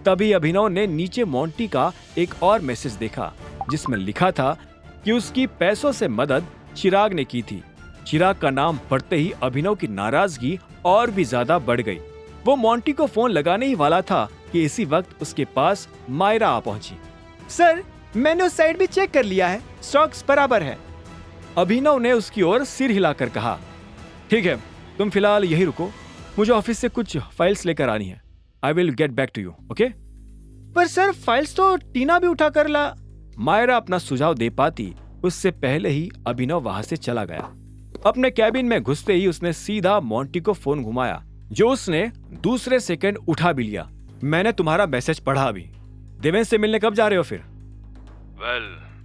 तभी अभिनव ने नीचे मोंटी का एक और मैसेज देखा जिसमें लिखा था कि उसकी पैसों से मदद चिराग ने की थी। चिराग का नाम पढ़ते ही अभिनव की नाराजगी और भी ज्यादा बढ़ गई। वो मोंटी को फोन लगाने ही वाला था कि इसी वक्त उसके पास मायरा आ पहुंची। सर, मैंने उस साइड भी चेक कर लिया है, स्टॉक्स बराबर है। अभिनव ने उसकी ओर सिर हिलाकर कहा, ठीक है, तुम फिलहाल यही रुको, मुझे ऑफिस से कुछ फाइल्स लेकर आनी है। I will get back to you, okay? पर सर, फाइल्स तो टीना भी उठा कर ला। मायरा अपना सुझाव दे पाती उससे पहले ही अभिनव वहां से चला गया। अपने कैबिन में घुसते ही उसने सीधा मोंटी को फोन घुमाया, जो उसने दूसरे सेकंड उठा भी लिया। मैंने तुम्हारा मैसेज पढ़ा अभी। देवेंद्र से मिलने कब जा रहे हो फिर?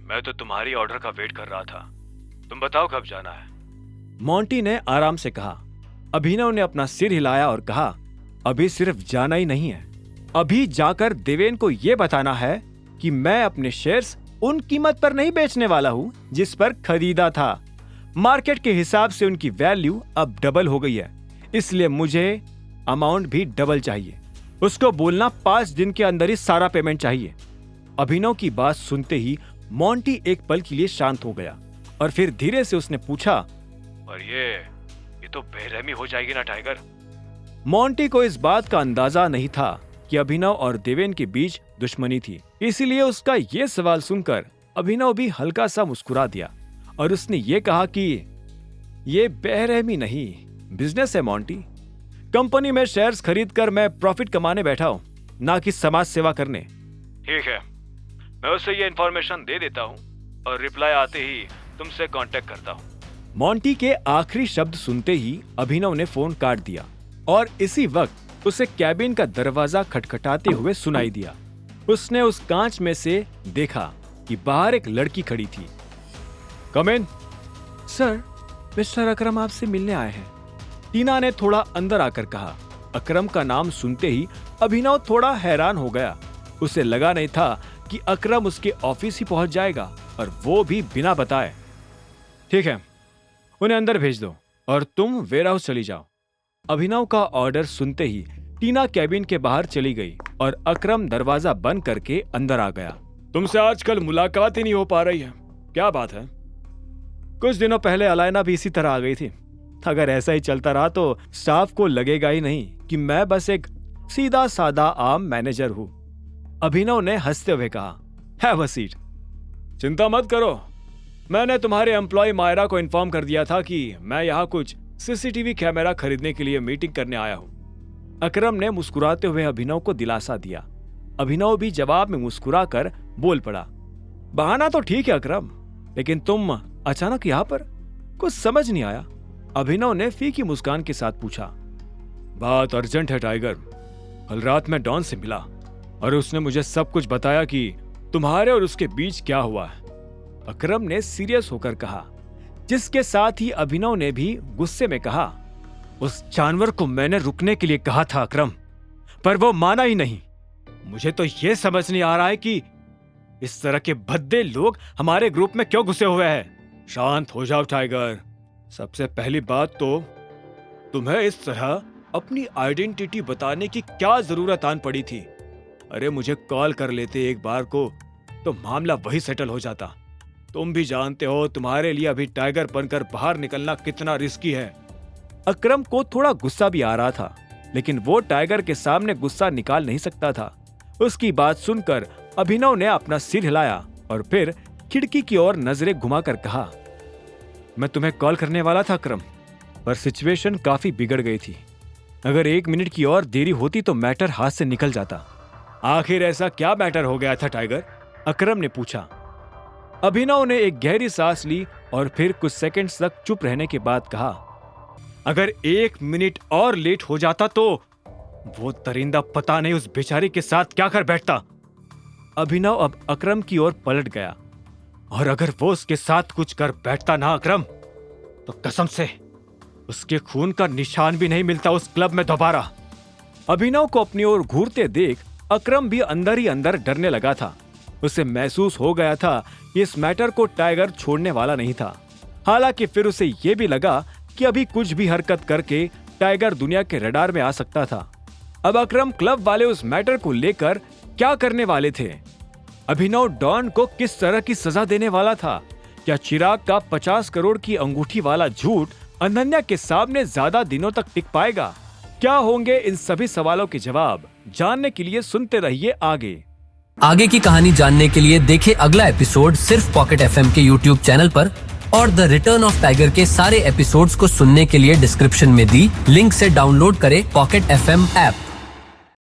मैं तो तुम्हारी ऑर्डर का वेट कर रहा था, तुम बताओ कब जाना है? मोंटी ने आराम से कहा। अभिनव ने अपना सिर हिलाया और कहा, अभी सिर्फ जाना ही नहीं है, अभी जाकर देवेंद्र को यह बताना है कि मैं अपने शेयर्स उन कीमत पर नहीं बेचने वाला हूं जिस पर खरीदा था। मार्केट के हिसाब से उनकी वैल्यू अब डबल हो गई है, इसलिए मुझे अमाउंट भी डबल चाहिए। उसको बोलना 5 दिन के अंदर ही सारा पेमेंट चाहिए। अभिनव की बात सुनते ही मोंटी एक पल के लिए शांत हो गया और फिर धीरे से उसने पूछा, और ये तो बेरहमी हो जाएगी ना टाइगर? मोंटी को इस बात का अंदाजा नहीं था कि अभिनव और देवेंद्र के बीच दुश्मनी थी, इसीलिए उसका ये सवाल सुनकर अभिनव भी हल्का सा मुस्कुरा दिया और उसने ये कहा कि ये बेरहमी नहीं, बिजनेस है मोंटी। कंपनी में शेयर्स खरीदकर मैं प्रॉफिट कमाने बैठा हूं, ना कि समाज सेवा करने। ठीक है, मैं उसे ये इन्फॉर्मेशन दे देता हूं और रिप्लाई आते ही तुमसे कांटेक्ट करता हूं। मोंटी के आखिरी शब्द सुनते ही अभिनव ने फोन काट दिया और इसी वक्त उसे कैबिन का दरवाजा खटखटाते हुए सुनाई दिया। उसने उस कांच में से देखा कि बाहर एक लड़की खड़ी थी। कम इन। सर, मिस्टर अकरम आपसे मिलने आए हैं। टीना ने थोड़ा अंदर आकर कहा। अकरम का नाम सुनते ही अभिनव थोड़ा हैरान हो गया। उसे लगा नहीं था कि अकरम उसके ऑफिस ही पहुंच जाएगा और वो भी बिना बताए। ठीक है, उन्हें अंदर भेज दो और तुम वेयरहाउस चली जाओ। अभिनव का ऑर्डर सुनते ही टीना कैबिन के बाहर चली गई और अकरम दरवाजा बंद करके अंदर आ गया। तुमसे आजकल मुलाकात ही नहीं हो पा रही है, क्या बात है? कुछ दिनों पहले अलायना भी इसी तरह आ गई थी। अगर ऐसा ही चलता रहा तो स्टाफ को लगेगा ही नहीं कि मैं बस एक सीधा सादा आम मैनेजर हूं। अभिनव ने हंसते हुए कहा, हैव अ सीट। चिंता मत करो, मैंने तुम्हारे एम्प्लॉय मायरा को इन्फॉर्म कर दिया था कि मैं यहाँ कुछ सीसीटीवी कैमरा खरीदने के लिए मीटिंग करने आया हूँ। अकरम ने मुस्कुराते हुए अभिनव को दिलासा दिया। अभिनव भी जवाब में मुस्कुराकर बोल पड़ा, बहाना तो ठीक है अकरम, लेकिन तुम अचानक यहाँ पर? कुछ समझ नहीं आया। अभिनव ने फीकी मुस्कान के साथ पूछा। बात अर्जेंट है टाइगर। कल रात मैं डॉन से मिला और उसने मुझे सब कुछ बताया कि तुम्हारे और उसके बीच क्या हुआ है। अकरम ने सीरियस होकर कहा, जिसके साथ ही अभिनव ने भी गुस्से में कहा, उस जानवर को मैंने रुकने के लिए कहा था अकरम, पर वो माना ही नहीं। मुझे तो ये समझ नहीं आ रहा है कि इस तरह के भद्दे लोग हमारे ग्रुप में क्यों घुसे हुए हैं। शांत हो जाओ टाइगर। सबसे पहली बात तो तुम्हें इस तरह अपनी आइडेंटिटी बताने की क्या जरूरत आन पड़ी थी? अरे मुझे कॉल कर लेते एक बार को तो मामला वही सेटल हो जाता। तुम भी जानते हो तुम्हारे लिए अभी टाइगर बनकर बाहर निकलना कितना रिस्की है। अकरम को थोड़ा गुस्सा भी आ रहा था, लेकिन वो टाइगर के सामने गुस्सा निकाल नहीं सकता था। उसकी बात सुनकर अभिनव ने अपना सिर हिलाया और फिर खिड़की की ओर नजरें घुमाकर कहा, मैं तुम्हें कॉल करने वाला था अकरम, पर सिचुएशन काफी बिगड़ गई थी। अगर 1 मिनट की और देरी होती तो मैटर हाथ से निकल जाता। आखिर ऐसा क्या मैटर हो गया था टाइगर? अकरम ने पूछा। अभिनव ने एक गहरी सांस ली और फिर कुछ सेकंड्स तक चुप रहने के बाद कहा, अगर 1 मिनट और लेट हो जाता तो वो दरिंदा पता नहीं उस बेचारी के साथ क्या कर बैठता। अभिनव अब अकरम की ओर पलट गया, और अगर वो उसके साथ कुछ कर बैठता ना अकरम, तो कसम से उसके खून का निशान भी नहीं मिलता उस क्लब में दोबारा। अभिनव को अपनी ओर घूरते देख अकरम भी अंदर ही अंदर डरने लगा था। उसे महसूस हो गया था कि इस मैटर को टाइगर छोड़ने वाला नहीं था। हालांकि फिर उसे यह भी लगा कि अभी कुछ भी हरकत करके टाइगर दुनिया के रडार में आ सकता था। अब अकरम क्लब वाले उस मैटर को लेकर क्या करने वाले थे? अभिनव डॉन को किस तरह की सजा देने वाला था? क्या चिराग का 50 करोड़ की अंगूठी वाला झूठ अनन्या के सामने ज्यादा दिनों तक टिक पाएगा? क्या होंगे इन सभी सवालों के जवाब? जानने के लिए सुनते रहिए आगे की कहानी जानने के लिए देखें अगला एपिसोड सिर्फ पॉकेट एफएम के यूट्यूब चैनल पर, और द रिटर्न ऑफ टाइगर के सारे एपिसोड्स को सुनने के लिए डिस्क्रिप्शन में दी लिंक से डाउनलोड करें पॉकेट एफएम ऐप।